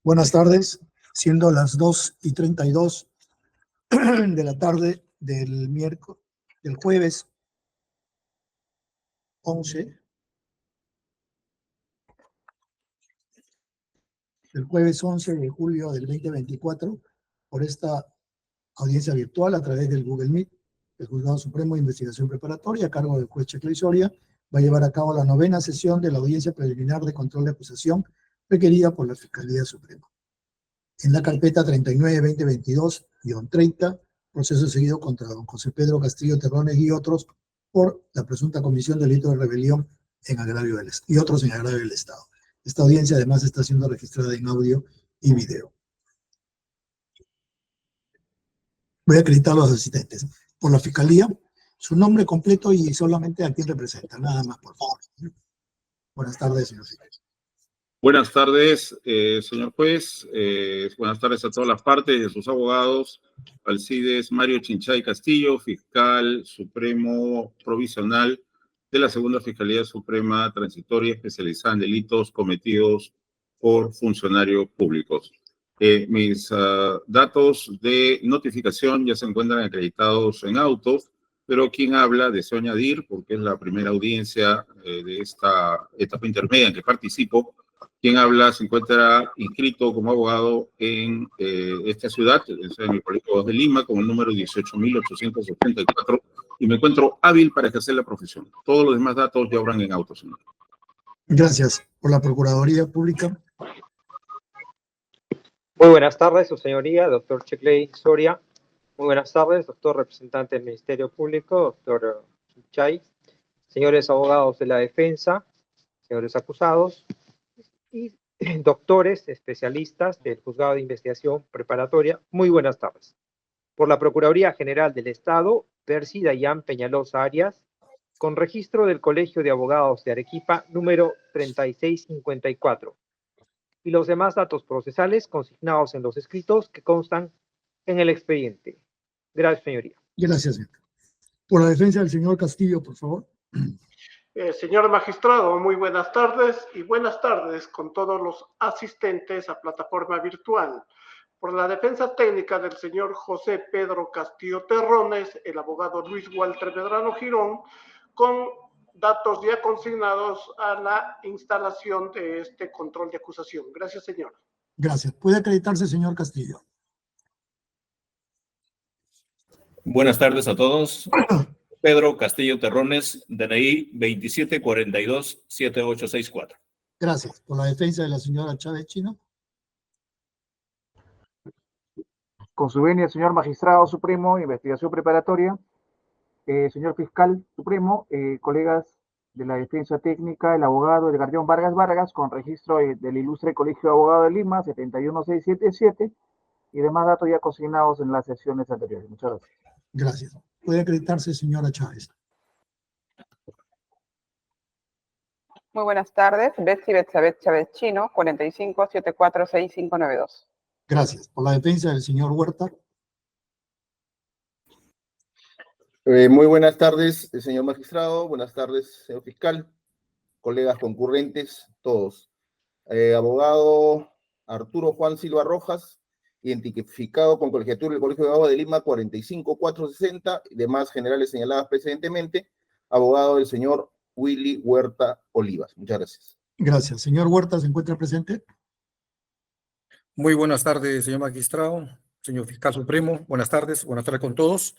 Buenas tardes, siendo las 2:32 de la tarde del jueves 11, de julio del 2024, por esta audiencia virtual a través del Google Meet, el Juzgado Supremo de Investigación Preparatoria, a cargo del juez Checley Soria, va a llevar a cabo la 9ª sesión de la audiencia preliminar de control de acusación requerida por la Fiscalía Suprema. En la carpeta 39-2022-30, proceso seguido contra don José Pedro Castillo Terrones y otros por la presunta comisión de delito de rebelión en agravio y otros en agravio del Estado. Esta audiencia además está siendo registrada en audio y video. Voy a acreditar a los asistentes. Por la Fiscalía, su nombre completo y solamente a quién representa. Nada más, por favor. Buenas tardes, señor fiscal. Buenas tardes, señor juez. Buenas tardes a todas las partes y a sus abogados. Alcides Mario Chinchay Castillo, fiscal supremo provisional de la Segunda Fiscalía Suprema Transitoria especializada en delitos cometidos por funcionarios públicos. Mis datos de notificación ya se encuentran acreditados en autos, pero quien habla, deseo añadir, porque es la primera audiencia de esta etapa intermedia en que participo, quien habla se encuentra inscrito como abogado en esta ciudad, en el Colegio de Lima, con el número 18.884, y me encuentro hábil para ejercer la profesión. Todos los demás datos ya obran en auto, señor. Gracias. Por la Procuraduría Pública. Muy buenas tardes, su señoría, doctor Checley Soria. Muy buenas tardes, doctor representante del Ministerio Público, doctor Chinchay, señores abogados de la defensa, señores acusados y doctores especialistas del Juzgado de Investigación Preparatoria. Muy buenas tardes. Por la Procuraduría General del Estado, Percy Dayan Peñalosa Arias, con registro del Colegio de Abogados de Arequipa, número 3654. Y los demás datos procesales consignados en los escritos que constan en el expediente. Gracias, señoría. Gracias, señor. Por la defensa del señor Castillo, por favor. Señor magistrado, muy buenas tardes y buenas tardes con todos los asistentes a plataforma virtual. Por la defensa técnica del señor José Pedro Castillo Terrones, el abogado Luis Walter Medrano Girón, con datos ya consignados a la instalación de este control de acusación. Gracias, señor. Gracias. ¿Puede acreditarse, señor Castillo? Buenas tardes a todos. Pedro Castillo Terrones, DNI 2742-7864. Gracias. Por la defensa de la señora Chávez Chino. Con su venia, señor magistrado supremo, investigación preparatoria, señor fiscal supremo, colegas de la defensa técnica, el abogado Edgardión Vargas Vargas, con registro del ilustre Colegio de Abogados de Lima, 71677, y demás datos ya consignados en las sesiones anteriores. Muchas gracias. Gracias. ¿Puede acreditarse, señora Chávez? Muy buenas tardes. Betsy Betsabet Chávez Chino, 45746592. Gracias. Por la defensa del señor Huerta. Muy buenas tardes, señor magistrado. Buenas tardes, señor fiscal, colegas concurrentes, todos. Abogado Arturo Juan Silva Rojas, identificado con colegiatura del Colegio de Abogados de Lima 45460, y demás generales señaladas precedentemente. Abogado del señor Willy Huerta Olivas. Muchas gracias. Gracias. Señor Huerta, ¿se encuentra presente? Muy buenas tardes, señor magistrado, señor fiscal supremo. Buenas tardes con todos.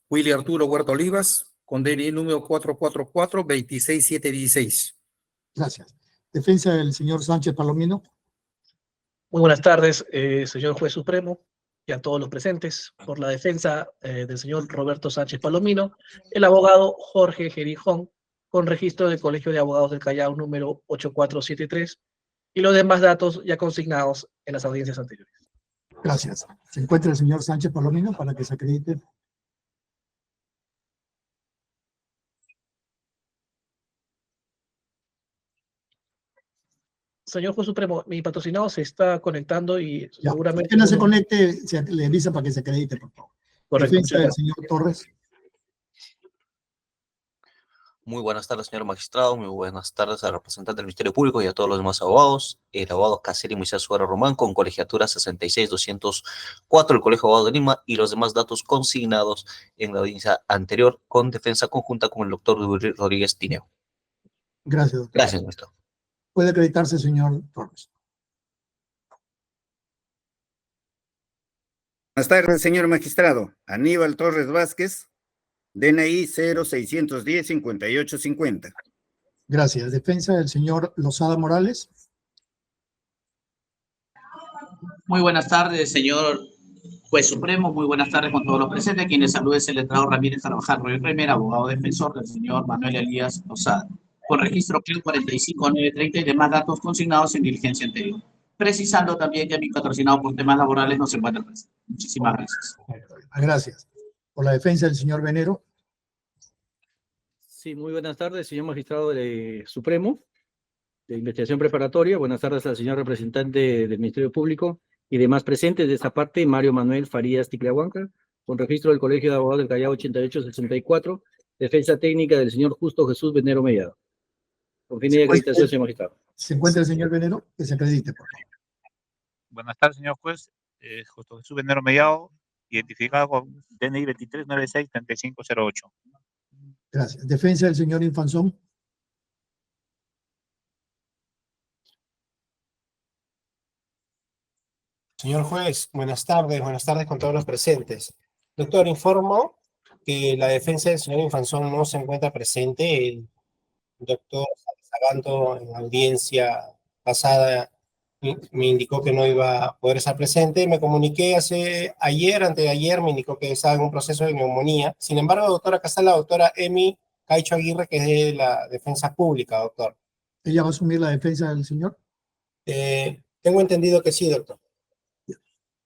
Willy Arturo Huerta Olivas, con DNI número 444-26716. Gracias. Defensa del señor Sánchez Palomino. Muy buenas tardes, señor juez supremo y a todos los presentes. Por la defensa del señor Roberto Sánchez Palomino, el abogado Jorge Gerijón, con registro del Colegio de Abogados del Callao número 8473, y los demás datos ya consignados en las audiencias anteriores. Gracias. Se encuentra el señor Sánchez Palomino para que se acredite. Señor juez supremo, mi patrocinado se está conectando y Ya, seguramente... que no se conecte, se le avisa para que se acredite, por favor. Correcto. Defensa del señor Torres. Muy buenas tardes, señor magistrado. Muy buenas tardes al representante del Ministerio Público y a todos los demás abogados. El abogado Caseri Moisés Suárez Román, con colegiatura 66204 del Colegio de Abogados de Lima, y los demás datos consignados en la audiencia anterior, con defensa conjunta con el doctor Rodríguez Tineo. Gracias, doctor. Gracias, magistrado. Puede acreditarse, señor Torres. Buenas tardes, señor magistrado. Aníbal Torres Vázquez, DNI 0610-5850. Gracias. Defensa del señor Lozada Morales. Muy buenas tardes, señor Juez Supremo. Muy buenas tardes con todos los presentes. Quienes saluda es el letrado Ramírez Carvajal Roy Remer, abogado defensor del señor Manuel Elías Lozada, con registro CLIO 45930 y demás datos consignados en diligencia anterior. Precisando también que mi patrocinado por temas laborales no se encuentra presente. Muchísimas gracias. Gracias. Por la defensa del señor Venero. Sí, muy buenas tardes, señor magistrado Supremo de Investigación Preparatoria. Buenas tardes al señor representante del Ministerio Público y demás presentes de esta parte, Mario Manuel Farías Ticlahuanca, con registro del Colegio de Abogados del Callao 8864, defensa técnica del señor Justo Jesús Venero Mellado. Con fin de acreditación, señor magistrado. ¿Se encuentra el señor Venero? Que se acredite, por favor. Buenas tardes, señor juez. Justo Jesús Venero Mellado, identificado con DNI 2396-3508. Gracias. Defensa del señor Infanzón. Señor juez, buenas tardes con todos los presentes. Doctor, informo que la defensa del señor Infanzón no se encuentra presente. El doctor Saganto en la audiencia pasada me indicó que no iba a poder estar presente. Me comuniqué antes de ayer, me indicó que estaba en un proceso de neumonía. Sin embargo, doctora, acá está la doctora Emi Caicho Aguirre, que es de la defensa pública, doctor. ¿Ella va a asumir la defensa del señor? Tengo entendido que sí, doctor.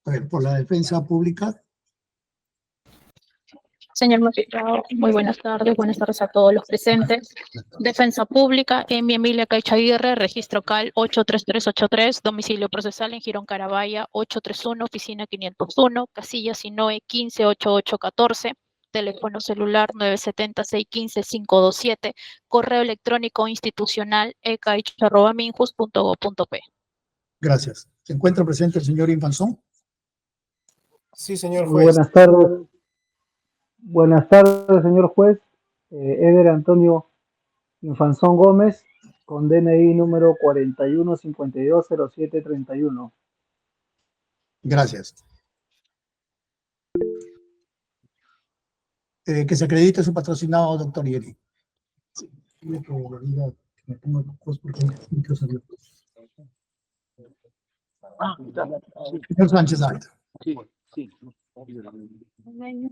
A ver, por la defensa pública. Señor magistrado, muy buenas tardes a todos los presentes. Defensa pública, Emilia Caicho Aguirre, registro CAL 83383, domicilio procesal en Girón Carabaya 831, oficina 501, casilla Sinoe 158814, teléfono celular 970-615-527, correo electrónico institucional ecaicho@minjus.go.p. Gracias. ¿Se encuentra presente el señor Infanzón? Sí, señor Muy juez. buenas tardes. Buenas tardes, señor juez. Eder Antonio Infanzón Gómez, con DNI número 41520731. Gracias. Que se acredite su patrocinado, doctor Yeri. Sí, quiero que lo diga, que me ponga el juez porque el micro salió. Señor Sánchez Alta. Sí.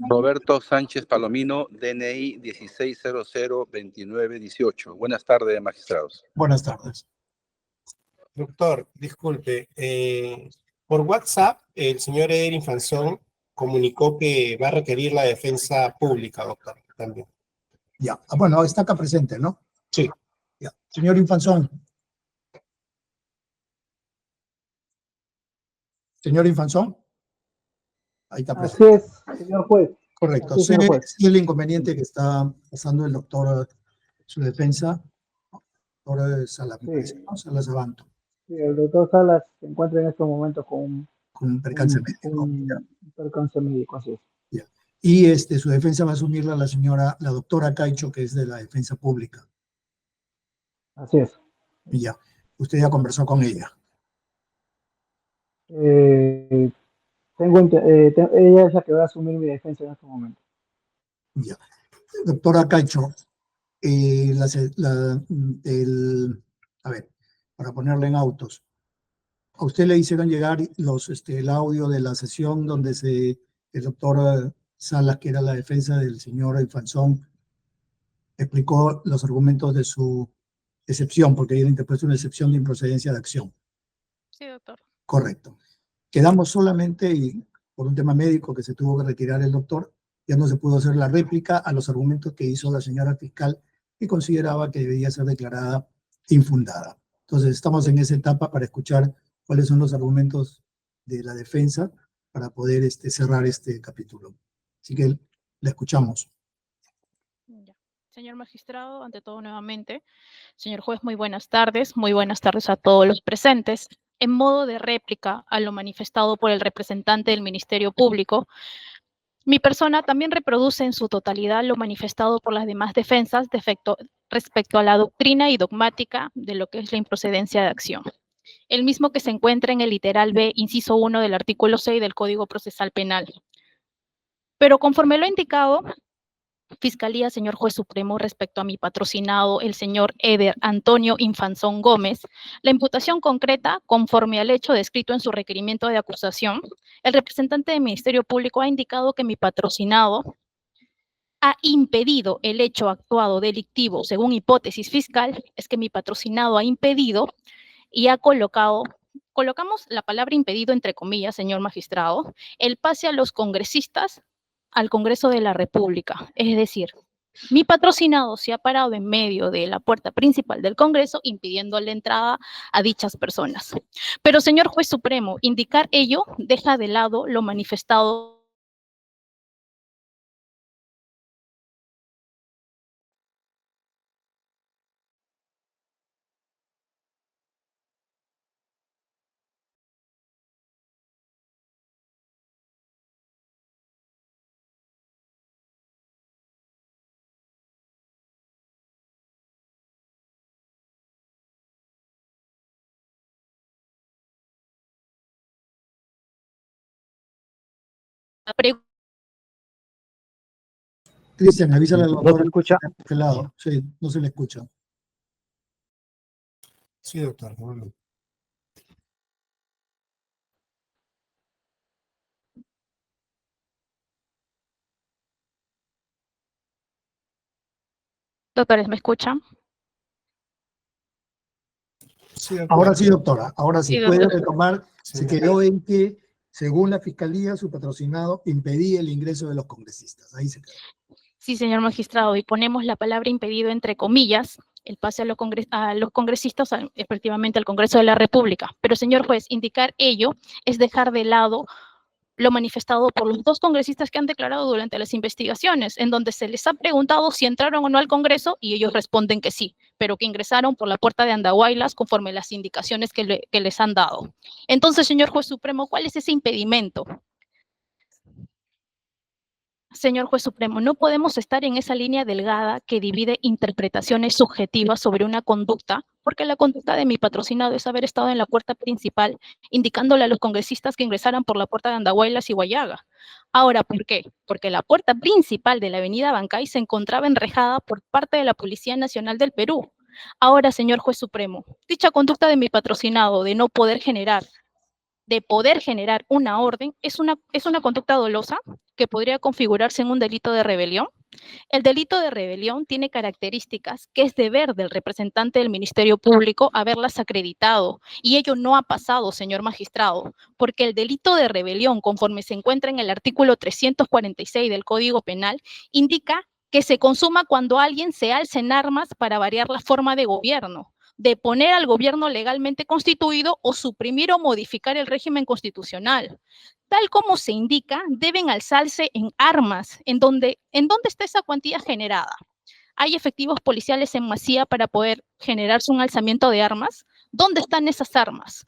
Roberto Sánchez Palomino, DNI 16002918. Buenas tardes, magistrados. Buenas tardes. Doctor, disculpe. Por WhatsApp, el señor Eder Infanzón comunicó que va a requerir la defensa pública, doctor, también. Ya. Bueno, está acá presente, ¿no? Sí. Ya. Señor Infanzón. Señor Infanzón. Ahí está presente. Así es, señor juez. Correcto. Así es, señor juez. Sí, el inconveniente que está pasando el doctor, su defensa, doctor Salas, ¿no? Salas Abanto. Sí, el doctor Salas se encuentra en estos momentos con un percance médico. Un percance médico, así es. Ya. Y su defensa va a asumirla la doctora Caicho, que es de la defensa pública. Así es. Y ya. Usted ya conversó con ella. Ella es la que va a asumir mi defensa en este momento. Ya. Doctora Caicho, a ver, para ponerle en autos, a usted le hicieron llegar el audio de la sesión donde el doctor Salas, que era la defensa del señor Infanzón, explicó los argumentos de su excepción, porque ella interpretó una excepción de improcedencia de acción. Sí, doctor. Correcto. Quedamos solamente, y por un tema médico que se tuvo que retirar el doctor, ya no se pudo hacer la réplica a los argumentos que hizo la señora fiscal, que consideraba que debía ser declarada infundada. Entonces, estamos en esa etapa para escuchar cuáles son los argumentos de la defensa para poder cerrar este capítulo. Así que la escuchamos. Señor magistrado, ante todo nuevamente, señor juez, muy buenas tardes a todos los presentes. En modo de réplica a lo manifestado por el representante del Ministerio Público, mi persona también reproduce en su totalidad lo manifestado por las demás defensas respecto a la doctrina y dogmática de lo que es la improcedencia de acción. El mismo que se encuentra en el literal B, inciso 1 del artículo 6 del Código Procesal Penal. Pero conforme lo ha indicado, Fiscalía, señor juez supremo, respecto a mi patrocinado, el señor Eder Antonio Infanzón Gómez, la imputación concreta, conforme al hecho descrito en su requerimiento de acusación, el representante del Ministerio Público ha indicado que mi patrocinado ha impedido el hecho actuado delictivo, según hipótesis fiscal, es que mi patrocinado ha impedido y ha colocamos la palabra impedido entre comillas, señor magistrado, el pase a los congresistas al Congreso de la República. Es decir, mi patrocinado se ha parado en medio de la puerta principal del Congreso impidiendo la entrada a dichas personas. Pero, señor juez supremo, indicar ello deja de lado lo manifestado la pregunta. Cristian, avísale al ¿No doctor. se escucha? Lado. Sí, no se le escucha. Sí, doctor. Doctores, ¿me escuchan? Sí, Ahora sí, doctora. Ahora sí. Sí, Puede doctor. retomar. Se quedó en que, según la Fiscalía, su patrocinado impedía el ingreso de los congresistas. Ahí se quedó. Sí, señor magistrado, y ponemos la palabra impedido entre comillas, el pase a los congresistas, efectivamente al Congreso de la República. Pero, señor juez, indicar ello es dejar de lado lo manifestado por los dos congresistas que han declarado durante las investigaciones, en donde se les ha preguntado si entraron o no al Congreso y ellos responden que sí, pero que ingresaron por la puerta de Andahuaylas conforme las indicaciones que les han dado. Entonces, señor juez supremo, ¿cuál es ese impedimento? Señor juez supremo, no podemos estar en esa línea delgada que divide interpretaciones subjetivas sobre una conducta, porque la conducta de mi patrocinado es haber estado en la puerta principal, indicándole a los congresistas que ingresaran por la puerta de Andahuaylas y Guayaga. Ahora, ¿por qué? Porque la puerta principal de la avenida Bancay se encontraba enrejada por parte de la Policía Nacional del Perú. Ahora, señor juez supremo, dicha conducta de mi patrocinado de no poder generar una orden es una conducta dolosa que podría configurarse en un delito de rebelión. El delito de rebelión tiene características que es deber del representante del Ministerio Público haberlas acreditado, y ello no ha pasado, señor magistrado, porque el delito de rebelión, conforme se encuentra en el artículo 346 del Código Penal, indica que se consuma cuando alguien se alce en armas para variar la forma de gobierno, de poner al gobierno legalmente constituido o suprimir o modificar el régimen constitucional. Tal como se indica, deben alzarse en armas. ¿En dónde está esa cuantía generada? ¿Hay efectivos policiales en masía para poder generarse un alzamiento de armas? ¿Dónde están esas armas?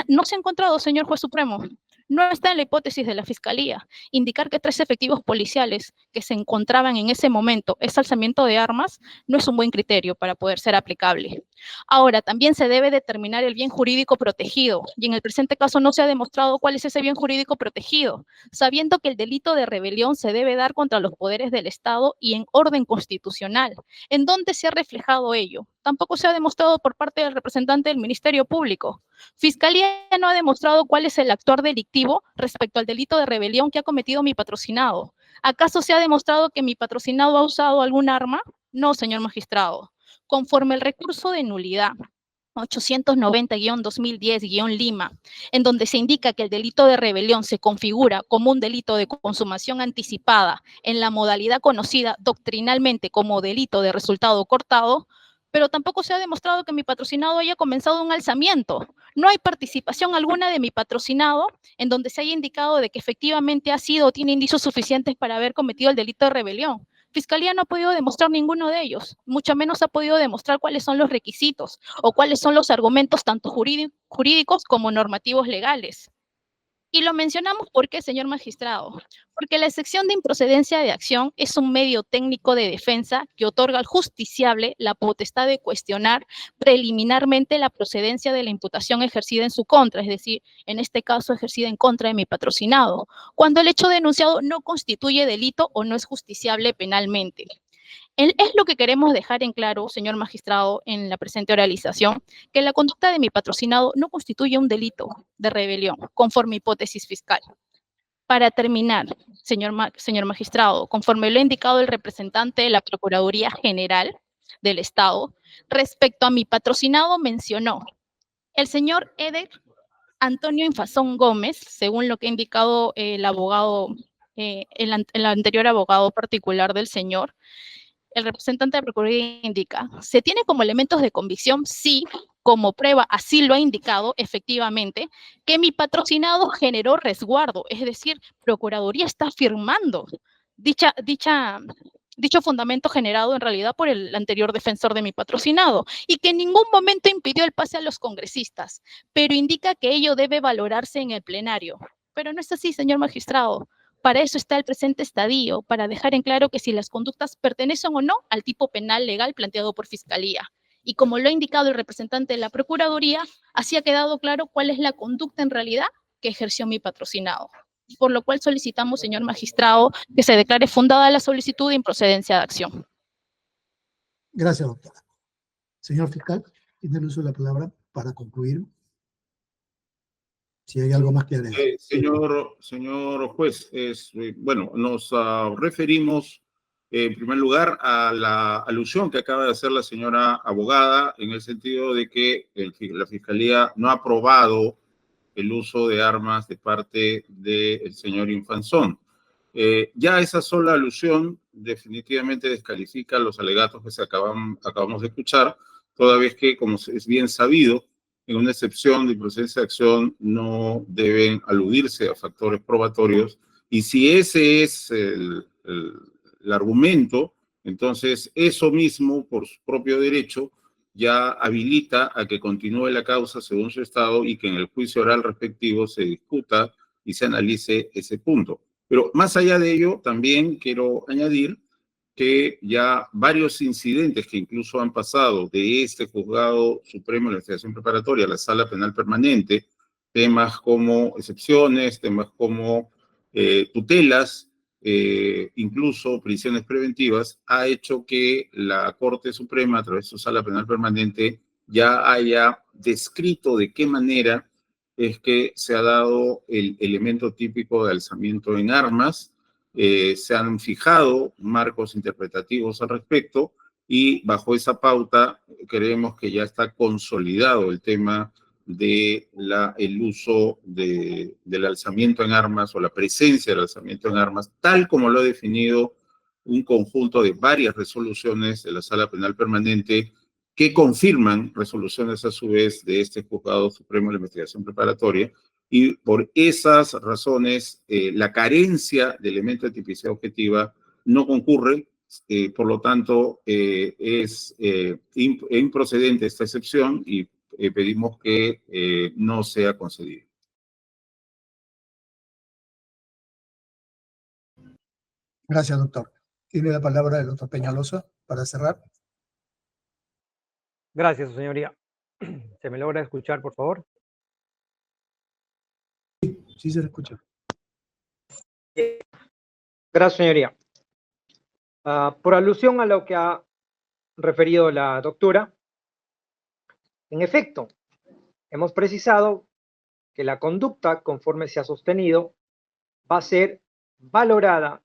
No se ha encontrado, señor juez supremo. No está en la hipótesis de la Fiscalía. Indicar que 3 efectivos policiales que se encontraban en ese momento es alzamiento de armas no es un buen criterio para poder ser aplicable. Ahora, también se debe determinar el bien jurídico protegido, y en el presente caso no se ha demostrado cuál es ese bien jurídico protegido, sabiendo que el delito de rebelión se debe dar contra los poderes del Estado y en orden constitucional. ¿En dónde se ha reflejado ello? Tampoco se ha demostrado por parte del representante del Ministerio Público. Fiscalía no ha demostrado cuál es el actuar delictivo respecto al delito de rebelión que ha cometido mi patrocinado. ¿Acaso se ha demostrado que mi patrocinado ha usado algún arma? No, señor magistrado. Conforme el recurso de nulidad 890-2010-Lima, en donde se indica que el delito de rebelión se configura como un delito de consumación anticipada en la modalidad conocida doctrinalmente como delito de resultado cortado, pero tampoco se ha demostrado que mi patrocinado haya comenzado un alzamiento. No hay participación alguna de mi patrocinado en donde se haya indicado de que efectivamente ha sido o tiene indicios suficientes para haber cometido el delito de rebelión. Fiscalía no ha podido demostrar ninguno de ellos, mucho menos ha podido demostrar cuáles son los requisitos o cuáles son los argumentos tanto jurídicos como normativos legales. Y lo mencionamos porque, señor magistrado, porque la excepción de improcedencia de acción es un medio técnico de defensa que otorga al justiciable la potestad de cuestionar preliminarmente la procedencia de la imputación ejercida en su contra, es decir, en este caso ejercida en contra de mi patrocinado, cuando el hecho denunciado no constituye delito o no es justiciable penalmente. Es lo que queremos dejar en claro, señor magistrado, en la presente oralización, que la conducta de mi patrocinado no constituye un delito de rebelión, conforme hipótesis fiscal. Para terminar, señor magistrado, conforme lo ha indicado el representante de la Procuraduría General del Estado, respecto a mi patrocinado mencionó el señor Eder Antonio Infazón Gómez, según lo que ha indicado el abogado, el anterior abogado particular del señor. El representante de la Procuraduría indica, ¿se tiene como elementos de convicción? Sí, como prueba, así lo ha indicado efectivamente, que mi patrocinado generó resguardo, es decir, Procuraduría está afirmando dicho fundamento generado en realidad por el anterior defensor de mi patrocinado y que en ningún momento impidió el pase a los congresistas, pero indica que ello debe valorarse en el plenario. Pero no es así, señor magistrado. Para eso está el presente estadio, para dejar en claro que si las conductas pertenecen o no al tipo penal legal planteado por Fiscalía. Y como lo ha indicado el representante de la Procuraduría, así ha quedado claro cuál es la conducta en realidad que ejerció mi patrocinado. Por lo cual solicitamos, señor magistrado, que se declare fundada la solicitud de improcedencia de acción. Gracias, doctora. Señor fiscal, tiene el uso de la palabra para concluir. Si hay algo más que agregar. Señor juez, bueno, nos referimos en primer lugar a la alusión que acaba de hacer la señora abogada en el sentido de que la Fiscalía no ha aprobado el uso de armas de parte del señor Infanzón. Ya esa sola alusión definitivamente descalifica los alegatos que acabamos de escuchar, toda vez que, como es bien sabido, en una excepción de improcedencia de acción no deben aludirse a factores probatorios, y si ese es el argumento, entonces eso mismo, por su propio derecho, ya habilita a que continúe la causa según su estado y que en el juicio oral respectivo se discuta y se analice ese punto. Pero más allá de ello, también quiero añadir que ya varios incidentes que incluso han pasado de este juzgado supremo de la investigación preparatoria a la sala penal permanente, temas como excepciones, temas como tutelas, incluso prisiones preventivas, ha hecho que la Corte Suprema, a través de su sala penal permanente, ya haya descrito de qué manera es que se ha dado el elemento típico de alzamiento en armas. Se han fijado marcos interpretativos al respecto y bajo esa pauta creemos que ya está consolidado el tema de el uso del alzamiento en armas o la presencia del alzamiento en armas, tal como lo ha definido un conjunto de varias resoluciones de la Sala Penal Permanente que confirman resoluciones a su vez de este Juzgado Supremo de la Investigación Preparatoria. Y por esas razones, la carencia de elementos de tipicidad objetiva no concurre, por lo tanto, es improcedente esta excepción y pedimos que no sea concedido. Gracias, doctor. Tiene la palabra el doctor Peñalosa para cerrar. Gracias, su señoría. ¿Se me logra escuchar, por favor? Sí, se le escucha. Gracias, señoría. Por alusión a lo que ha referido la doctora, en efecto, hemos precisado que la conducta, conforme se ha sostenido, va a ser valorada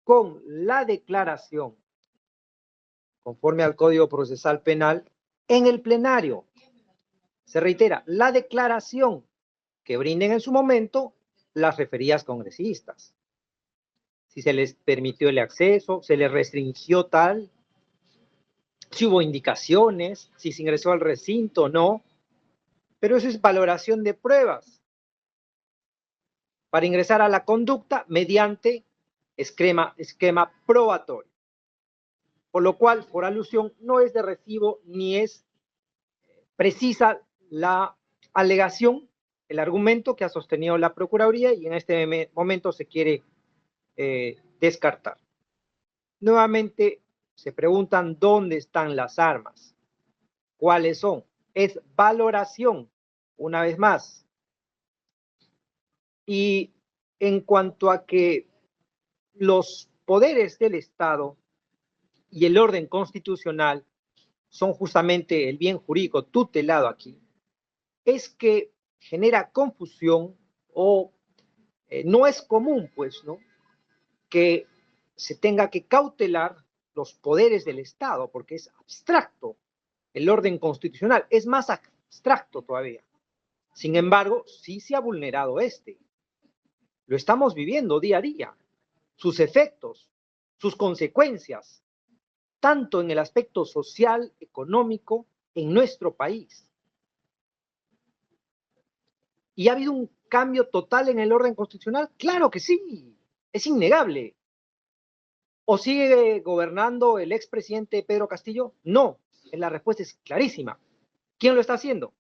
con la declaración, conforme al Código Procesal Penal, en el plenario. Se reitera, la declaración que brinden en su momento las referidas congresistas. Si se les permitió el acceso, se les restringió tal, si hubo indicaciones, si se ingresó al recinto o no, pero eso es valoración de pruebas para ingresar a la conducta mediante esquema probatorio. por lo cual, por alusión, no es de recibo ni es precisa la alegación, el argumento que ha sostenido la Procuraduría y en este momento se quiere descartar. Nuevamente se preguntan dónde están las armas, cuáles son. Es valoración, una vez más. Y en cuanto a que los poderes del Estado y el orden constitucional son justamente el bien jurídico tutelado aquí, es que genera confusión o no es común, pues, ¿no?, que se tenga que cautelar los poderes del Estado, porque es abstracto el orden constitucional, es más abstracto todavía. Sin embargo, sí se ha vulnerado este. Lo estamos viviendo día a día, sus efectos, sus consecuencias, tanto en el aspecto social, económico, en nuestro país. ¿Y ha habido un cambio total en el orden constitucional? Claro que sí, es innegable. ¿O sigue gobernando el expresidente Pedro Castillo? No, la respuesta es clarísima. ¿Quién lo está haciendo?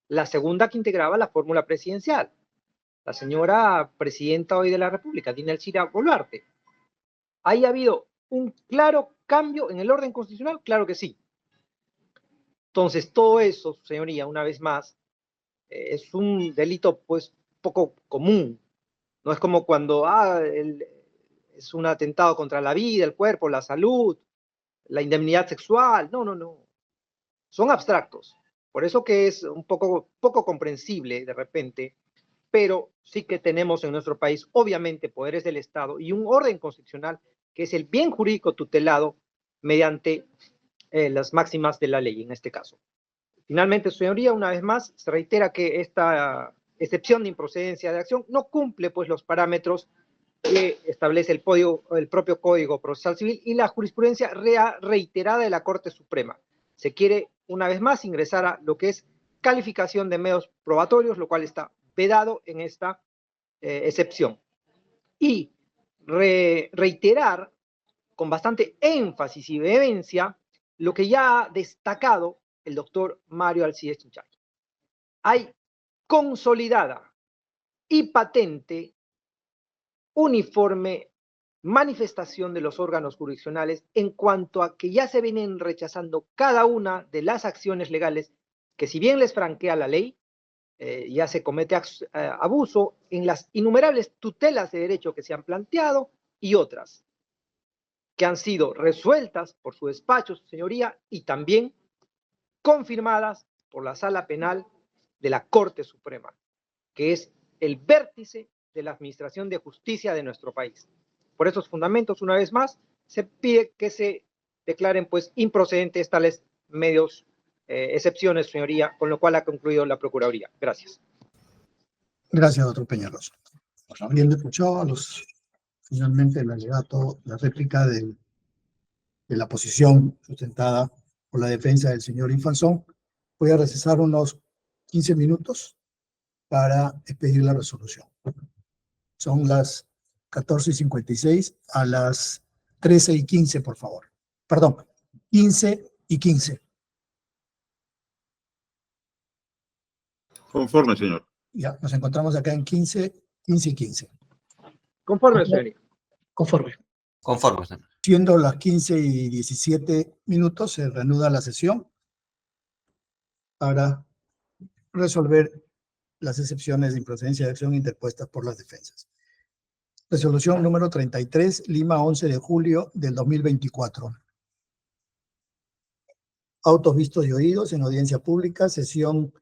La segunda que integraba la fórmula presidencial, la señora presidenta hoy de la República, Dina Elcira Boluarte. ¿Ahí ha habido un claro cambio en el orden constitucional? Claro que sí. Entonces, todo eso, señoría, una vez más, es un delito, pues, poco común. No es como cuando es un atentado contra la vida, el cuerpo, la salud, la indemnidad sexual. No, no, no. Son abstractos. Por eso que es un poco comprensible de repente, pero sí que tenemos en nuestro país, obviamente, poderes del Estado y un orden constitucional que es el bien jurídico tutelado mediante las máximas de la ley, en este caso. Finalmente, señoría, una vez más, se reitera que esta excepción de improcedencia de acción no cumple, pues, los parámetros que establece el propio Código Procesal Civil y la jurisprudencia reiterada de la Corte Suprema. Se quiere, una vez más, ingresar a lo que es calificación de medios probatorios, lo cual está vedado en esta excepción. Y reiterar con bastante énfasis y vehemencia lo que ya ha destacado el doctor Mario Alcides Chinchay. Hay consolidada y patente uniforme manifestación de los órganos jurisdiccionales en cuanto a que ya se vienen rechazando cada una de las acciones legales que, si bien les franquea la ley, ya se comete abuso en las innumerables tutelas de derecho que se han planteado y otras que han sido resueltas por su despacho, señoría, y también confirmadas por la Sala Penal de la Corte Suprema, que es el vértice de la Administración de Justicia de nuestro país. Por esos fundamentos, una vez más, se pide que se declaren, pues, improcedentes tales medios excepciones, señoría, con lo cual ha concluido la Procuraduría. Gracias. Gracias, doctor Peñalosa. Habiendo escuchado finalmente el alegato, la réplica de la posición sustentada por la defensa del señor Infanzón, voy a recesar unos 15 minutos para expedir la resolución. Son las 14:56, a las 13:15, por favor. Perdón, 15:15. Conforme, señor. Ya, nos encontramos acá en 15:15. Conforme, señoría. Conforme. Conforme, señor. Siendo las 15:17, se reanuda la sesión para resolver las excepciones de improcedencia de acción interpuestas por las defensas. Resolución número 33, Lima, 11 de julio del 2024. Autos vistos y oídos en audiencia pública, sesión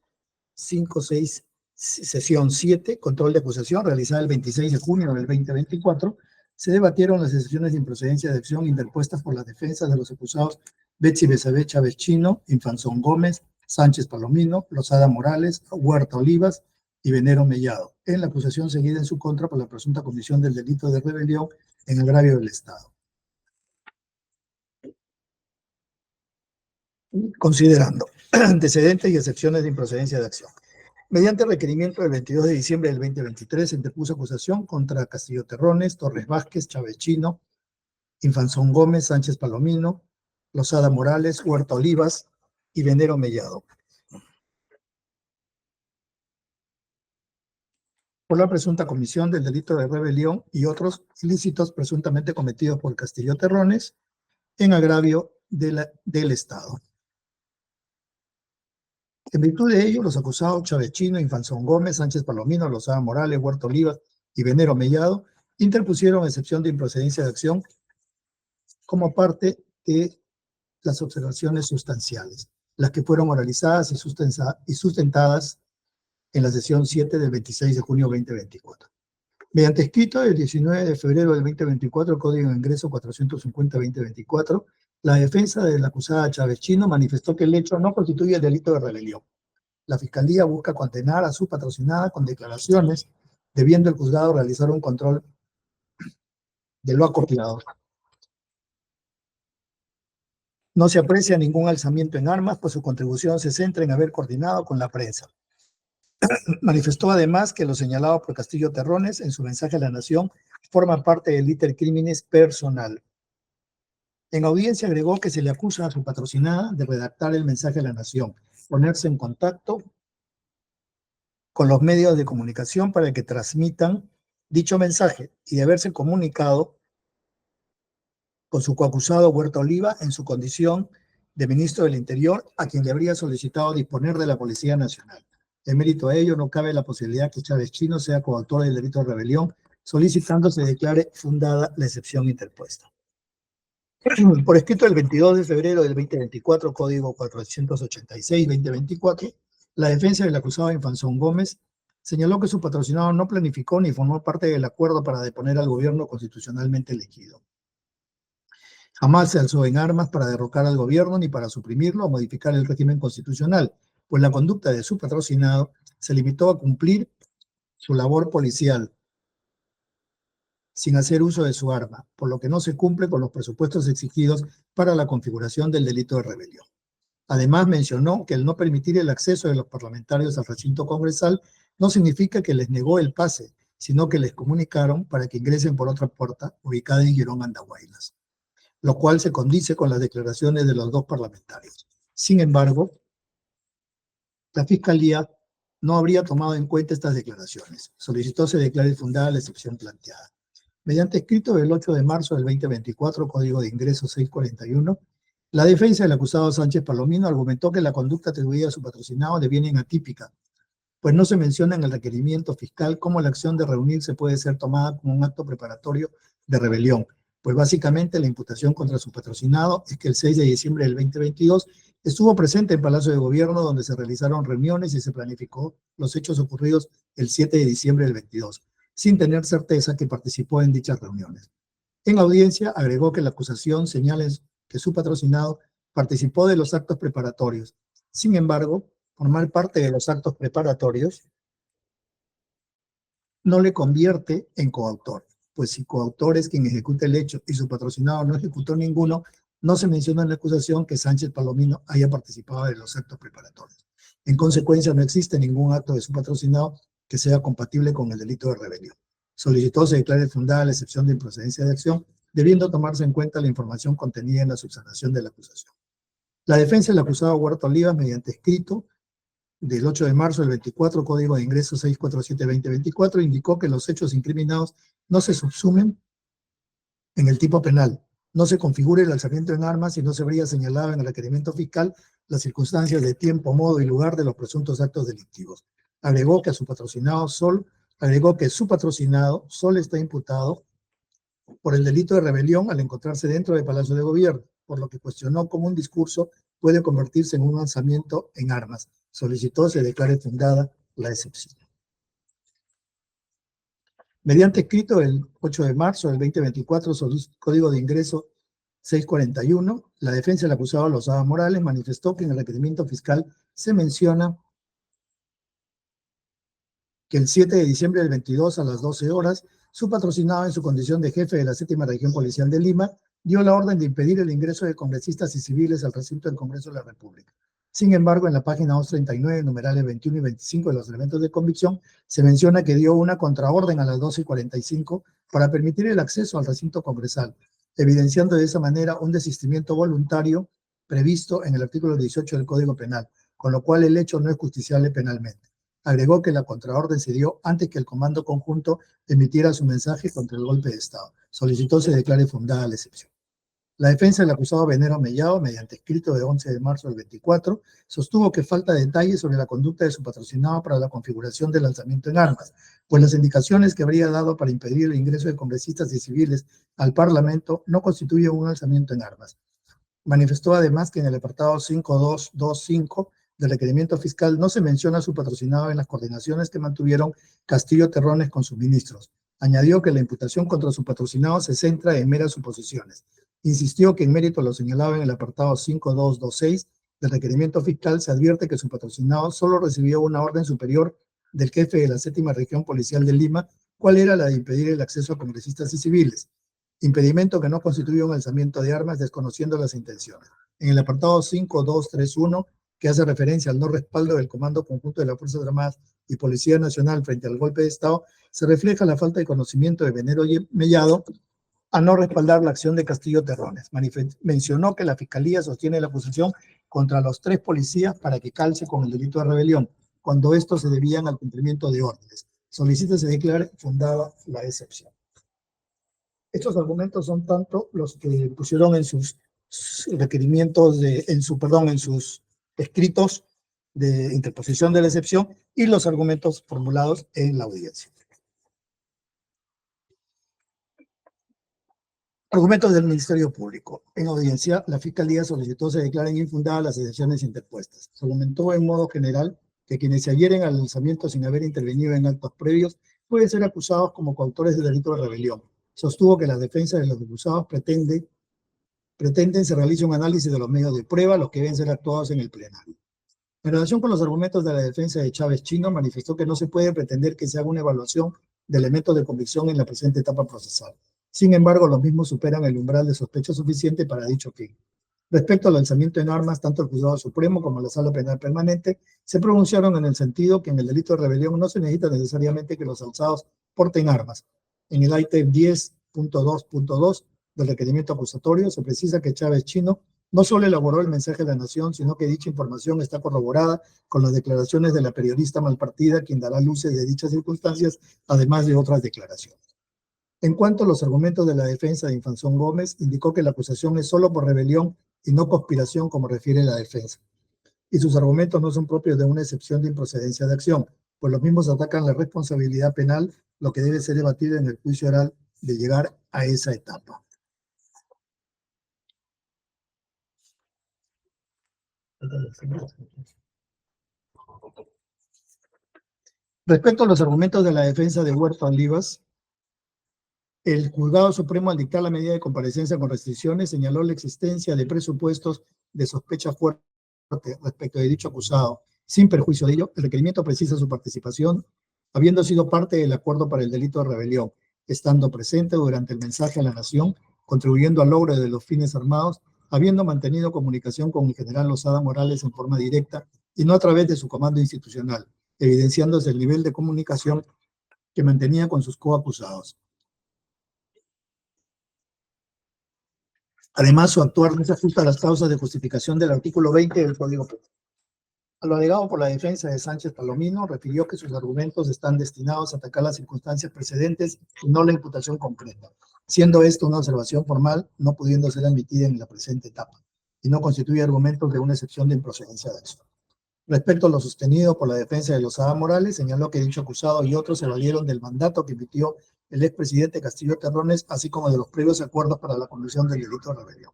7, control de acusación, realizada el 26 de junio del 2024, se debatieron las excepciones de improcedencia de acción interpuestas por las defensas de los acusados Betsy Betsabé Chávez Chino, Infanzón Gómez, Sánchez Palomino, Lozada Morales, Huerta Olivas y Venero Mellado, en la acusación seguida en su contra por la presunta comisión del delito de rebelión en agravio del Estado. Considerando antecedentes y excepciones de improcedencia de acción. Mediante requerimiento del 22 de diciembre del 2023, se interpuso acusación contra Castillo Terrones, Torres Vázquez, Chávez Chino, Infanzón Gómez, Sánchez Palomino, Lozada Morales, Huerta Olivas y Venero Mellado. Por la presunta comisión del delito de rebelión y otros ilícitos presuntamente cometidos por Castillo Terrones en agravio del Estado. En virtud de ello, los acusados Chávez Chino, Infanzón Gómez, Sánchez Palomino, Lozada Morales, Huerta Olivas y Venero Mellado interpusieron excepción de improcedencia de acción como parte de las observaciones sustanciales, las que fueron oralizadas y sustentadas en la sesión 7 del 26 de junio 2024. Mediante escrito del 19 de febrero del 2024, el Código de Ingreso 450-2024, la defensa de la acusada Chávez Chino manifestó que el hecho no constituye el delito de rebelión. La Fiscalía busca condenar a su patrocinada con declaraciones, debiendo el juzgado realizar un control de lo acordado. No se aprecia ningún alzamiento en armas, pues su contribución se centra en haber coordinado con la prensa. Manifestó además que lo señalado por Castillo Terrones en su mensaje a la Nación forma parte del iter criminis personal. En audiencia agregó que se le acusa a su patrocinada de redactar el mensaje a la Nación, ponerse en contacto con los medios de comunicación para que transmitan dicho mensaje y de haberse comunicado con su coacusado Huerta Oliva en su condición de ministro del Interior, a quien le habría solicitado disponer de la Policía Nacional. En mérito a ello, no cabe la posibilidad que Chávez Chino sea coautor del delito de rebelión, solicitando se declare fundada la excepción interpuesta. Por escrito el 22 de febrero del 2024, Código 486-2024, la defensa del acusado Infanzón Gómez señaló que su patrocinado no planificó ni formó parte del acuerdo para deponer al gobierno constitucionalmente elegido. Jamás se alzó en armas para derrocar al gobierno ni para suprimirlo o modificar el régimen constitucional, pues la conducta de su patrocinado se limitó a cumplir su labor policial sin hacer uso de su arma, por lo que no se cumple con los presupuestos exigidos para la configuración del delito de rebelión. Además, mencionó que el no permitir el acceso de los parlamentarios al recinto congresal no significa que les negó el pase, sino que les comunicaron para que ingresen por otra puerta ubicada en Girón Andahuaylas, lo cual se condice con las declaraciones de los dos parlamentarios. Sin embargo, la Fiscalía no habría tomado en cuenta estas declaraciones. Solicitó se declare fundada la excepción planteada. Mediante escrito del 8 de marzo del 2024, Código de Ingreso 641, la defensa del acusado Sánchez Palomino argumentó que la conducta atribuida a su patrocinado deviene atípica, pues no se menciona en el requerimiento fiscal cómo la acción de reunirse puede ser tomada como un acto preparatorio de rebelión, pues básicamente la imputación contra su patrocinado es que el 6 de diciembre del 2022 estuvo presente en Palacio de Gobierno donde se realizaron reuniones y se planificó los hechos ocurridos el 7 de diciembre del 22, sin tener certeza que participó en dichas reuniones. En audiencia agregó que la acusación señala que su patrocinado participó de los actos preparatorios. Sin embargo, formar parte de los actos preparatorios no le convierte en coautor, pues si coautor es quien ejecuta el hecho y su patrocinado no ejecutó ninguno, no se menciona en la acusación que Sánchez Palomino haya participado de los actos preparatorios. En consecuencia, no existe ningún acto de su patrocinado que sea compatible con el delito de rebelión. Solicitó se declare fundada la excepción de improcedencia de acción, debiendo tomarse en cuenta la información contenida en la subsanación de la acusación. La defensa del acusado Huerta Olivas, mediante escrito del 8 de marzo del 24, Código de Ingreso 647-2024, indicó que los hechos incriminados no se subsumen en el tipo penal, no se configura el alzamiento en armas y no se habría señalado en el requerimiento fiscal las circunstancias de tiempo, modo y lugar de los presuntos actos delictivos. Agregó que su patrocinado solo está imputado por el delito de rebelión al encontrarse dentro del Palacio de Gobierno, por lo que cuestionó cómo un discurso puede convertirse en un alzamiento en armas. Solicitó se declare fundada la excepción. Mediante escrito el 8 de marzo del 2024, Código de Ingreso 641, la defensa del acusado Lozada Morales manifestó que en el requerimiento fiscal se menciona que el 7 de diciembre del 22 a las 12 horas, su patrocinado en su condición de jefe de la 7ª Región Policial de Lima dio la orden de impedir el ingreso de congresistas y civiles al recinto del Congreso de la República. Sin embargo, en la página 239, numerales 21 y 25 de los elementos de convicción, se menciona que dio una contraorden a las 12:45 para permitir el acceso al recinto congresal. evidenciando de esa manera un desistimiento voluntario previsto en el artículo 18 del Código Penal, con lo cual el hecho no es justiciable penalmente. Agregó que la contraorden se dio antes que el Comando Conjunto emitiera su mensaje contra el golpe de Estado. Solicitó se declare fundada la excepción. La defensa del acusado Venero Mellado, mediante escrito de 11 de marzo del 24, sostuvo que falta detalles sobre la conducta de su patrocinado para la configuración del lanzamiento en armas, pues las indicaciones que habría dado para impedir el ingreso de congresistas y civiles al Parlamento no constituyen un alzamiento en armas. Manifestó además que en el apartado 5225 del requerimiento fiscal no se menciona a su patrocinado en las coordinaciones que mantuvieron Castillo Terrones con sus ministros. Añadió que la imputación contra su patrocinado se centra en meras suposiciones. Insistió que en mérito a lo señalado en el apartado 5226 del requerimiento fiscal se advierte que su patrocinado solo recibió una orden superior del jefe de la 7ª Región Policial de Lima, cual era la de impedir el acceso a congresistas y civiles. Impedimento que no constituye un alzamiento de armas desconociendo las intenciones. En el apartado 5231, que hace referencia al no respaldo del Comando Conjunto de las Fuerzas Armadas y Policía Nacional frente al golpe de Estado, se refleja la falta de conocimiento de Venero Mellado a no respaldar la acción de Castillo Terrones. Mencionó que la Fiscalía sostiene la acusación contra los 3 policías para que calce con el delito de rebelión, cuando estos se debían al cumplimiento de órdenes. Solicita se declare fundada la excepción. Estos argumentos son tanto los que pusieron en sus requerimientos, en sus escritos de interposición de la excepción y los argumentos formulados en la audiencia. Argumentos del Ministerio Público. En audiencia, la Fiscalía solicitó se declaren infundadas las excepciones interpuestas. Se argumentó en modo general que quienes se adhieren al lanzamiento sin haber intervenido en actos previos pueden ser acusados como coautores del delito de rebelión. Sostuvo que la defensa de los acusados pretenden se realice un análisis de los medios de prueba, los que deben ser actuados en el plenario. En relación con los argumentos de la defensa de Chávez Chino, manifestó que no se puede pretender que se haga una evaluación de elementos de convicción en la presente etapa procesal. Sin embargo, los mismos superan el umbral de sospecha suficiente para dicho fin. Respecto al lanzamiento en armas, tanto el Juzgado Supremo como la Sala Penal Permanente se pronunciaron en el sentido que en el delito de rebelión no se necesita necesariamente que los alzados porten armas. En el ítem 10.2.2 del requerimiento acusatorio se precisa que Chávez Chino no solo elaboró el mensaje de la Nación, sino que dicha información está corroborada con las declaraciones de la periodista malpartida, quien dará luces de dichas circunstancias, además de otras declaraciones. En cuanto a los argumentos de la defensa de Infanzón Gómez, indicó que la acusación es solo por rebelión y no conspiración, como refiere la defensa. Y sus argumentos no son propios de una excepción de improcedencia de acción, pues los mismos atacan la responsabilidad penal, lo que debe ser debatido en el juicio oral de llegar a esa etapa. Respecto a los argumentos de la defensa de Huerta Olivas, el Juzgado Supremo, al dictar la medida de comparecencia con restricciones, señaló la existencia de presupuestos de sospecha fuerte respecto de dicho acusado. Sin perjuicio de ello, el requerimiento precisa su participación, habiendo sido parte del acuerdo para el delito de rebelión, estando presente durante el mensaje a la Nación, contribuyendo al logro de los fines armados, habiendo mantenido comunicación con el general Lozada Morales en forma directa y no a través de su comando institucional, evidenciándose el nivel de comunicación que mantenía con sus coacusados. Además, su actuar no se ajusta a las causas de justificación del artículo 20 del Código Penal. A lo alegado por la defensa de Sánchez Palomino, refirió que sus argumentos están destinados a atacar las circunstancias precedentes y no la imputación concreta, siendo esto una observación formal no pudiendo ser admitida en la presente etapa, y no constituye argumentos de una excepción de improcedencia de acción. Respecto a lo sostenido por la defensa de Lozada Morales, señaló que dicho acusado y otros se valieron del mandato que emitió el expresidente Castillo Terrones, así como de los previos acuerdos para la conducción del delito de rebelión.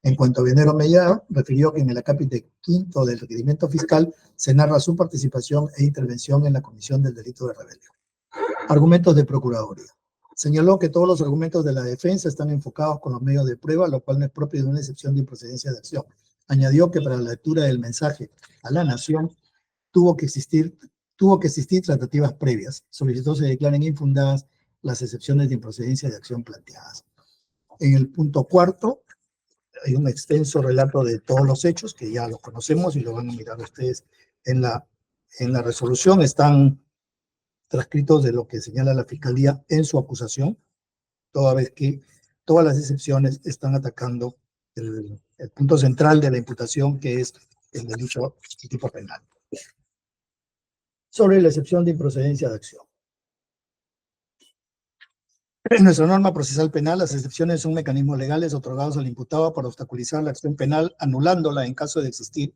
En cuanto a Venero Mellado, refirió que en el acápite quinto del requerimiento fiscal se narra su participación e intervención en la comisión del delito de rebelión. Argumentos de Procuraduría. Señaló que todos los argumentos de la defensa están enfocados con los medios de prueba, lo cual no es propio de una excepción de improcedencia de acción. Añadió que para la lectura del mensaje a la Nación tuvo que existir tratativas previas. Solicitó se declaren infundadas las excepciones de improcedencia de acción planteadas. En el punto cuarto, hay un extenso relato de todos los hechos, que ya los conocemos y lo van a mirar ustedes en la resolución. Están transcritos de lo que señala la Fiscalía en su acusación, toda vez que todas las excepciones están atacando el punto central de la imputación, que es el delito de tipo penal. Sobre la excepción de improcedencia de acción. En nuestra norma procesal penal, las excepciones son mecanismos legales otorgados al imputado para obstaculizar la acción penal, anulándola en caso de existir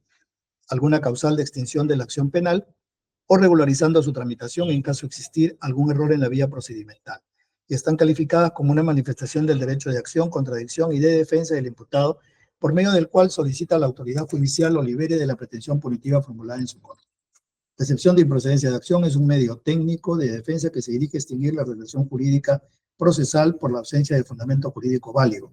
alguna causal de extinción de la acción penal o regularizando su tramitación en caso de existir algún error en la vía procedimental. Y están calificadas como una manifestación del derecho de acción, contradicción y de defensa del imputado, por medio del cual solicita a la autoridad judicial lo libere de la pretensión punitiva formulada en su contra. La excepción de improcedencia de acción es un medio técnico de defensa que se dirige a extinguir la relación jurídica procesal por la ausencia de fundamento jurídico válido.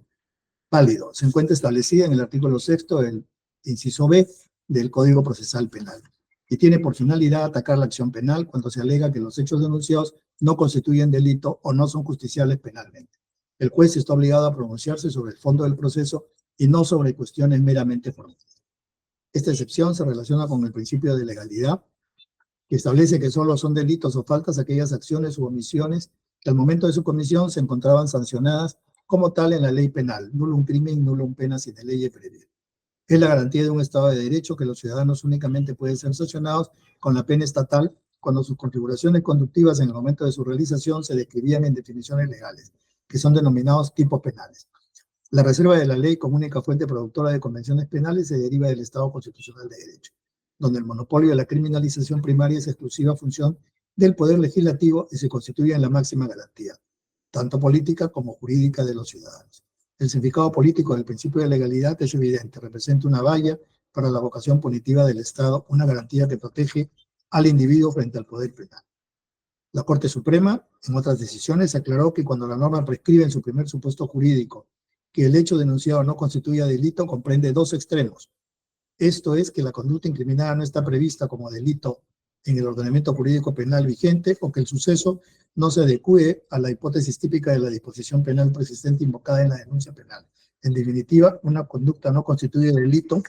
Se encuentra establecida en el artículo 6º del inciso B del Código Procesal Penal y tiene por finalidad atacar la acción penal cuando se alega que los hechos denunciados no constituyen delito o no son justiciables penalmente. El juez está obligado a pronunciarse sobre el fondo del proceso y no sobre cuestiones meramente formales. Esta excepción se relaciona con el principio de legalidad, que establece que solo son delitos o faltas aquellas acciones u omisiones que al momento de su comisión se encontraban sancionadas como tal en la ley penal, nullum crimen, nullum pena sine lege previa. Es la garantía de un Estado de Derecho que los ciudadanos únicamente pueden ser sancionados con la pena estatal cuando sus configuraciones conductivas en el momento de su realización se describían en definiciones legales, que son denominados tipos penales. La reserva de la ley como única fuente productora de convenciones penales se deriva del Estado constitucional de Derecho, donde el monopolio de la criminalización primaria es exclusiva función del Poder Legislativo y se constituye en la máxima garantía, tanto política como jurídica de los ciudadanos. El significado político del principio de legalidad es evidente, representa una valla para la vocación punitiva del Estado, una garantía que protege al individuo frente al poder penal. La Corte Suprema, en otras decisiones, aclaró que cuando la norma prescribe en su primer supuesto jurídico que el hecho denunciado no constituya delito, comprende dos extremos. Esto es que la conducta incriminada no está prevista como delito en el ordenamiento jurídico penal vigente o que el suceso no se adecue a la hipótesis típica de la disposición penal persistente invocada en la denuncia penal. En definitiva, una conducta no constituye delito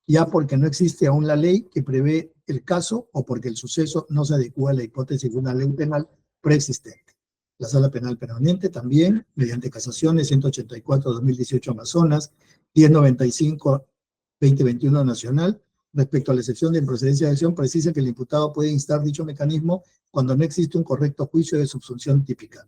ya porque no existe aún la ley que prevé el caso o porque el suceso no se adecua a la hipótesis de una ley penal preexistente. La Sala Penal Permanente también, mediante casaciones 184-2018 Amazonas, 1095-2021 Nacional, respecto a la excepción de improcedencia de acción, precisa que el imputado puede instar dicho mecanismo cuando no existe un correcto juicio de subsunción típica.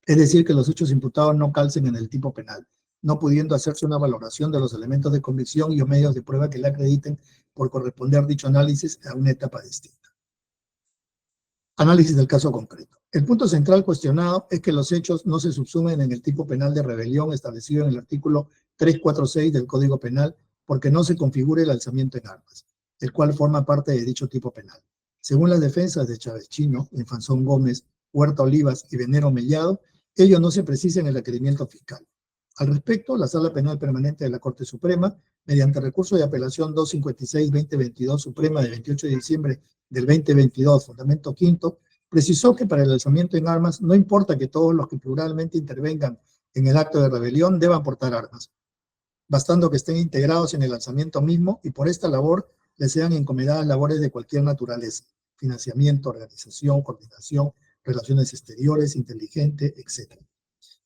Es decir, que los hechos imputados no calcen en el tipo penal, no pudiendo hacerse una valoración de los elementos de convicción y o medios de prueba que le acrediten por corresponder dicho análisis a una etapa distinta. Análisis del caso concreto. El punto central cuestionado es que los hechos no se subsumen en el tipo penal de rebelión establecido en el artículo 346 del Código Penal porque no se configure el alzamiento en armas, el cual forma parte de dicho tipo penal. Según las defensas de Chávez Chino, Infanzón Gómez, Huerta Olivas y Venero Mellado, ello no se precisa en el requerimiento fiscal. Al respecto, la Sala Penal Permanente de la Corte Suprema, mediante recurso de apelación 256-2022 Suprema de 28 de diciembre del 2022, fundamento quinto, precisó que para el alzamiento en armas no importa que todos los que pluralmente intervengan en el acto de rebelión deban portar armas, bastando que estén integrados en el alzamiento mismo y por esta labor les sean encomendadas labores de cualquier naturaleza, financiamiento, organización, coordinación, relaciones exteriores, inteligente, etc.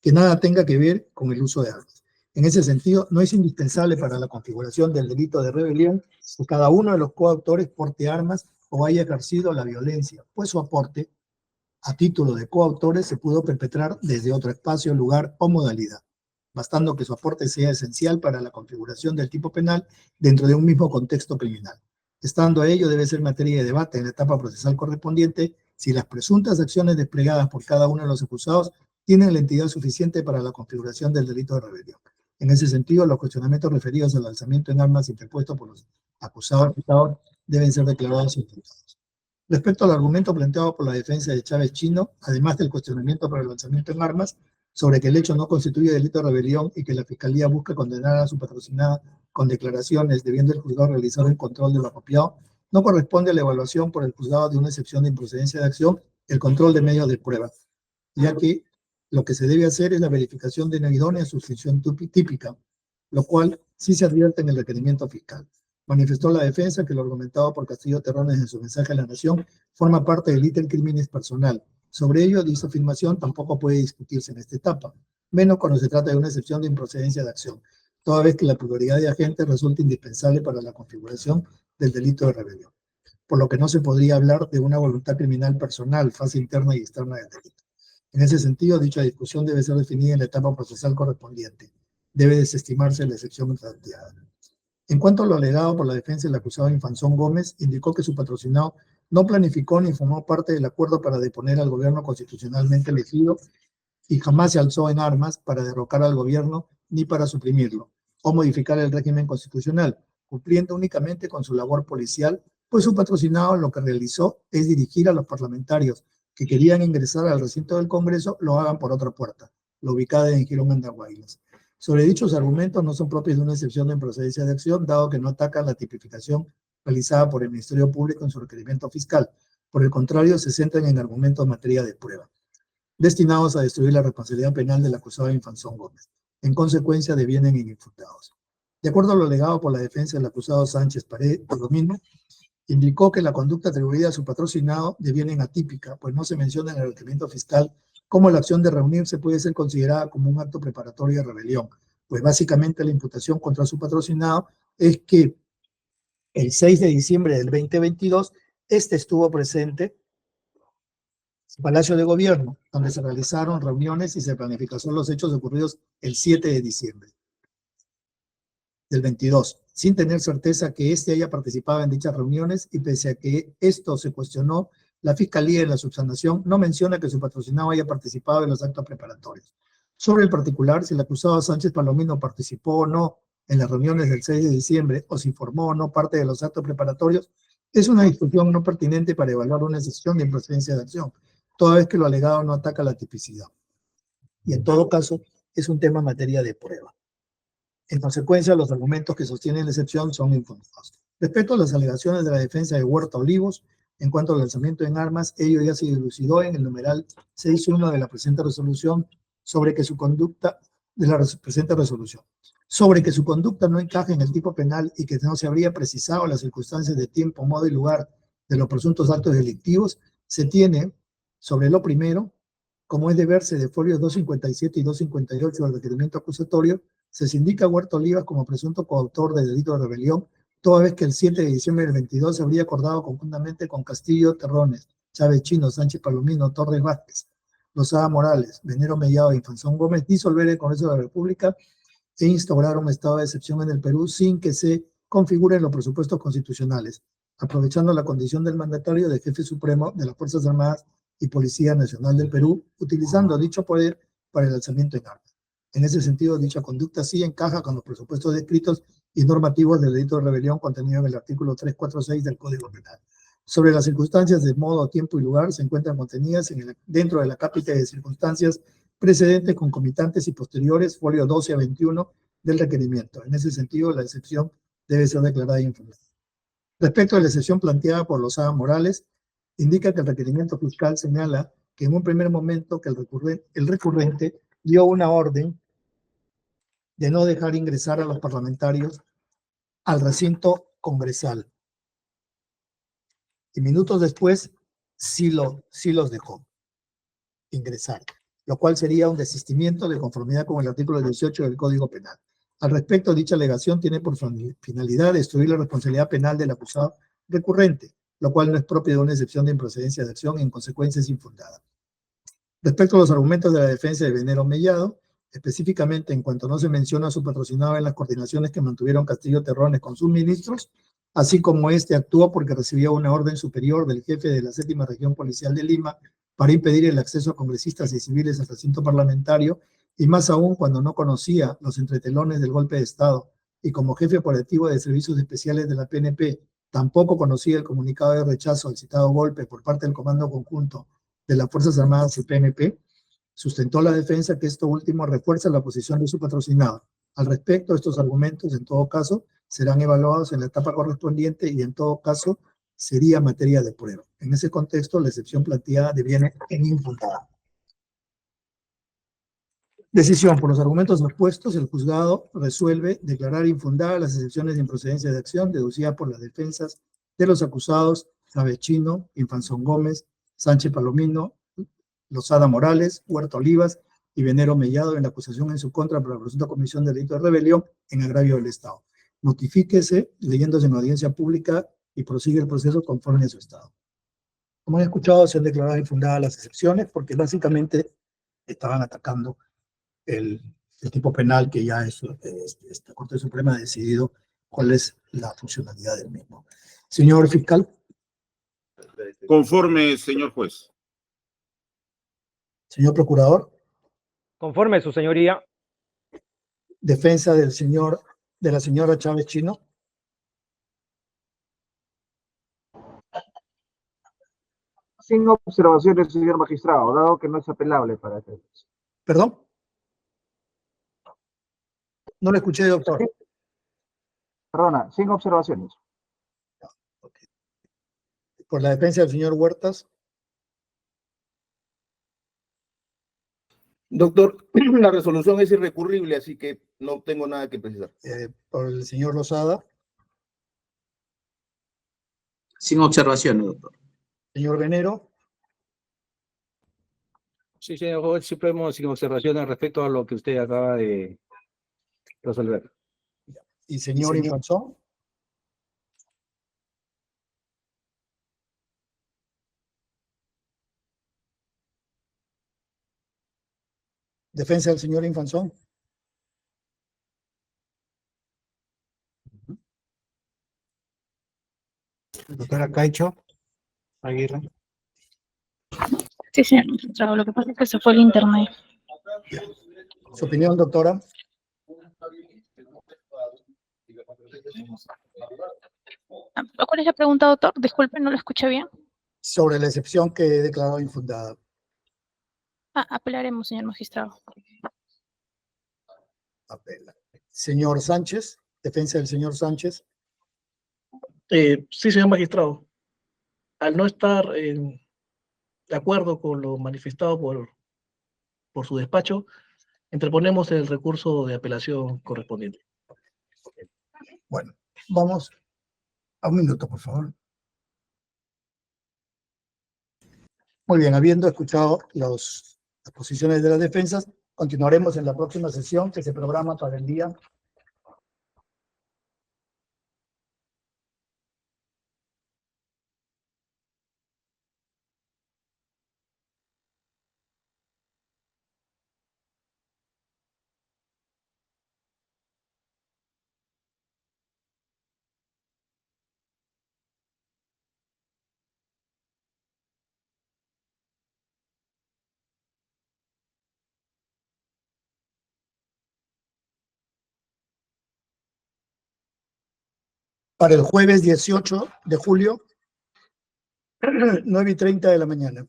Que nada tenga que ver con el uso de armas. En ese sentido, no es indispensable para la configuración del delito de rebelión que cada uno de los coautores porte armas o haya ejercido la violencia, pues su aporte a título de coautores se pudo perpetrar desde otro espacio, lugar o modalidad, bastando que su aporte sea esencial para la configuración del tipo penal dentro de un mismo contexto criminal. Estando a ello, debe ser materia de debate en la etapa procesal correspondiente si las presuntas acciones desplegadas por cada uno de los acusados tienen la entidad suficiente para la configuración del delito de rebelión. En ese sentido, los cuestionamientos referidos al alzamiento en armas interpuesto por los acusados deben ser declarados intentados. Respecto al argumento planteado por la defensa de Chávez Chino, además del cuestionamiento para el lanzamiento en armas, sobre que el hecho no constituye delito de rebelión y que la Fiscalía busca condenar a su patrocinada con declaraciones, debiendo el juzgado realizar un control de lo apropiado, no corresponde a la evaluación por el juzgado de una excepción de improcedencia de acción el control de medios de prueba, ya que lo que se debe hacer es la verificación de una idónea suscripción típica, lo cual sí se advierte en el requerimiento fiscal. Manifestó la defensa que lo argumentado por Castillo Terrones en su mensaje a la Nación forma parte del ítem criminis personal. Sobre ello, dicha afirmación tampoco puede discutirse en esta etapa. menos cuando se trata de una excepción de improcedencia de acción, toda vez que la pluralidad de agentes resulta indispensable para la configuración del delito de rebelión, por lo que no se podría hablar de una voluntad criminal personal, fase interna y externa del delito. En ese sentido, dicha discusión debe ser definida en la etapa procesal correspondiente. Debe desestimarse la excepción planteada. En cuanto a lo alegado por la defensa del acusado Infanzón Gómez, indicó que su patrocinado no planificó ni formó parte del acuerdo para deponer al gobierno constitucionalmente elegido y jamás se alzó en armas para derrocar al gobierno ni para suprimirlo o modificar el régimen constitucional, cumpliendo únicamente con su labor policial, pues su patrocinado lo que realizó es dirigir a los parlamentarios que querían ingresar al recinto del Congreso lo hagan por otra puerta, la ubicada en Girón Andahuaylas. Sobre dichos argumentos no son propios de una excepción de improcedencia de acción, dado que no atacan la tipificación realizada por el Ministerio Público en su requerimiento fiscal. Por el contrario, se centran en argumentos en materia de prueba, destinados a destruir la responsabilidad penal del acusado Infanzón Gómez. En consecuencia, devienen ininfutados. De acuerdo a lo alegado por la defensa del acusado Sánchez Palomino, indicó que la conducta atribuida a su patrocinado deviene atípica, pues no se menciona en el requerimiento fiscal cómo la acción de reunirse puede ser considerada como un acto preparatorio de rebelión, pues básicamente la imputación contra su patrocinado es que el 6 de diciembre del 2022, este estuvo presente en Palacio de Gobierno, donde se realizaron reuniones y se planificaron los hechos ocurridos el 7 de diciembre del 22, sin tener certeza que éste haya participado en dichas reuniones y pese a que esto se cuestionó, la Fiscalía en la subsanación no menciona que su patrocinado haya participado en los actos preparatorios. Sobre el particular, si el acusado Sánchez Palomino participó o no en las reuniones del 6 de diciembre o si formó o no parte de los actos preparatorios, es una discusión no pertinente para evaluar una excepción de improcedencia de acción, toda vez que lo alegado no ataca la tipicidad. Y en todo caso, es un tema en materia de prueba. En consecuencia, los argumentos que sostienen la excepción son infundados. Respecto a las alegaciones de la defensa de Huerta Olivos, en cuanto al lanzamiento en armas, ello ya se dilucidó en el numeral 6.1 de la presente resolución sobre que su conducta, sobre que su conducta no encaja en el tipo penal y que no se habría precisado las circunstancias de tiempo, modo y lugar de los presuntos actos delictivos, se tiene sobre lo primero, como es de verse de folios 257 y 258 del requerimiento acusatorio, se indica a Huerta Olivas como presunto coautor del delito de rebelión, toda vez que el 7 de diciembre del 22 se habría acordado conjuntamente con Castillo Terrones, Chávez Chino, Sánchez Palomino, Torres Vázquez, Lozada Morales, Venero Mellado e Infanzón Gómez disolver el Congreso de la República e instaurar un estado de excepción en el Perú sin que se configuren los presupuestos constitucionales, aprovechando la condición del mandatario de jefe supremo de las Fuerzas Armadas y Policía Nacional del Perú, utilizando dicho poder para el alzamiento en armas. En ese sentido, dicha conducta sí encaja con los presupuestos descritos y normativos del delito de rebelión contenido en el artículo 346 del Código Penal. Sobre las circunstancias de modo, tiempo y lugar se encuentran contenidas dentro de la cápita de circunstancias precedentes, concomitantes y posteriores, folio 12 a 21 del requerimiento. En ese sentido, la excepción debe ser declarada infundada. Respecto a la excepción planteada por Lozada Morales, indica que el requerimiento fiscal señala que en un primer momento que el recurrente dio una orden de no dejar ingresar a los parlamentarios al recinto congresal. Y minutos después sí los dejó ingresar, lo cual sería un desistimiento de conformidad con el artículo 18 del Código Penal. Al respecto, dicha alegación tiene por finalidad destruir la responsabilidad penal del acusado recurrente, lo cual no es propio de una excepción de improcedencia de acción y en consecuencia es infundada. Respecto a los argumentos de la defensa de Venero Mellado, específicamente en cuanto no se menciona a su patrocinado en las coordinaciones que mantuvieron Castillo Terrones con sus ministros, así como este actuó porque recibió una orden superior del jefe de la 7ª Región Policial de Lima para impedir el acceso a congresistas y civiles al recinto parlamentario, y más aún cuando no conocía los entretelones del golpe de Estado, y como jefe operativo de servicios especiales de la PNP, tampoco conocía el comunicado de rechazo al citado golpe por parte del Comando Conjunto de las Fuerzas Armadas y PNP, sustentó la defensa que esto último refuerza la posición de su patrocinado. Al respecto, estos argumentos, en todo caso, serán evaluados en la etapa correspondiente y, en todo caso, sería materia de prueba. En ese contexto, la excepción planteada deviene infundada. Decisión. Por los argumentos expuestos, el juzgado resuelve declarar infundadas las excepciones de improcedencia de acción deducidas por las defensas de los acusados Chávez Chino, Infanzón Gómez, Sánchez Palomino, Lozada Morales, Huerta Olivas y Venero Mellado en la acusación en su contra por la presunta comisión de delito de rebelión en agravio del Estado. Notifíquese leyéndose en audiencia pública y prosigue el proceso conforme a su estado. Como han escuchado, se han declarado infundadas las excepciones porque básicamente estaban atacando el tipo penal que ya esta Corte Suprema ha decidido cuál es la funcionalidad del mismo. Señor fiscal. Conforme, señor juez. Señor procurador. Conforme, su señoría. Defensa de la señora Chávez Chino. Sin observaciones, señor magistrado, dado que no es apelable para que... ¿Perdón? No le escuché, doctor. Perdona, sin observaciones. Por la defensa del señor Huertas. Doctor, la resolución es irrecurrible, así que no tengo nada que precisar. Por el señor Lozada. Sin observaciones, doctor. Señor Venero. Sí, señor juez supremo, sin observaciones respecto a lo que usted acaba de resolver. Y señor Infanzón. Defensa del señor Infanzón. Doctora Caicho Aguirre. Sí, señor magistrado, lo que pasa es que se fue el internet. Su opinión, doctora. ¿Cuál es la pregunta, doctor? Disculpe, no lo escuché bien. Sobre la excepción que he declarado infundada. Apelaremos, señor magistrado. Apela. Señor Sánchez, defensa del señor Sánchez. Sí, señor magistrado. Al no estar de acuerdo con lo manifestado por su despacho, interponemos el recurso de apelación correspondiente. Bueno, vamos a un minuto, por favor. Muy bien, habiendo escuchado las posiciones de las defensas, continuaremos en la próxima sesión que se programa para el día para el jueves 18 de julio, 9:30 de la mañana.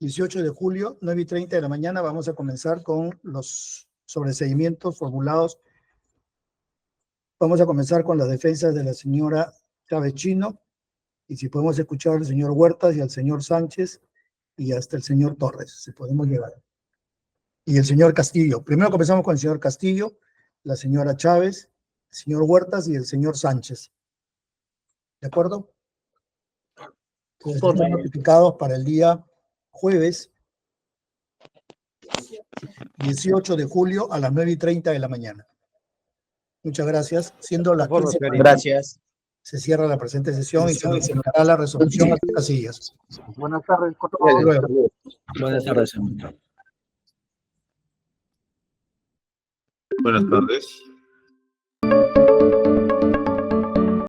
...18 de julio, 9:30 de la mañana... vamos a comenzar con los sobreseimientos formulados. Vamos a comenzar con las defensas de la señora Chávez Chino, y si podemos escuchar al señor Huertas y al señor Sánchez, y hasta el señor Torres, si podemos llegar. Y el señor Castillo. Primero comenzamos con el señor Castillo, la señora Chávez, el señor Huertas y el señor Sánchez. ¿De acuerdo? Están notificados para el día jueves 18 de julio a las 9:30 de la mañana. Muchas gracias. Siendo las 15, gracias. se cierra la presente sesión y se presentará la resolución a sus casillas. Buenas tardes. Hasta luego. Buenas tardes. Buenas tardes.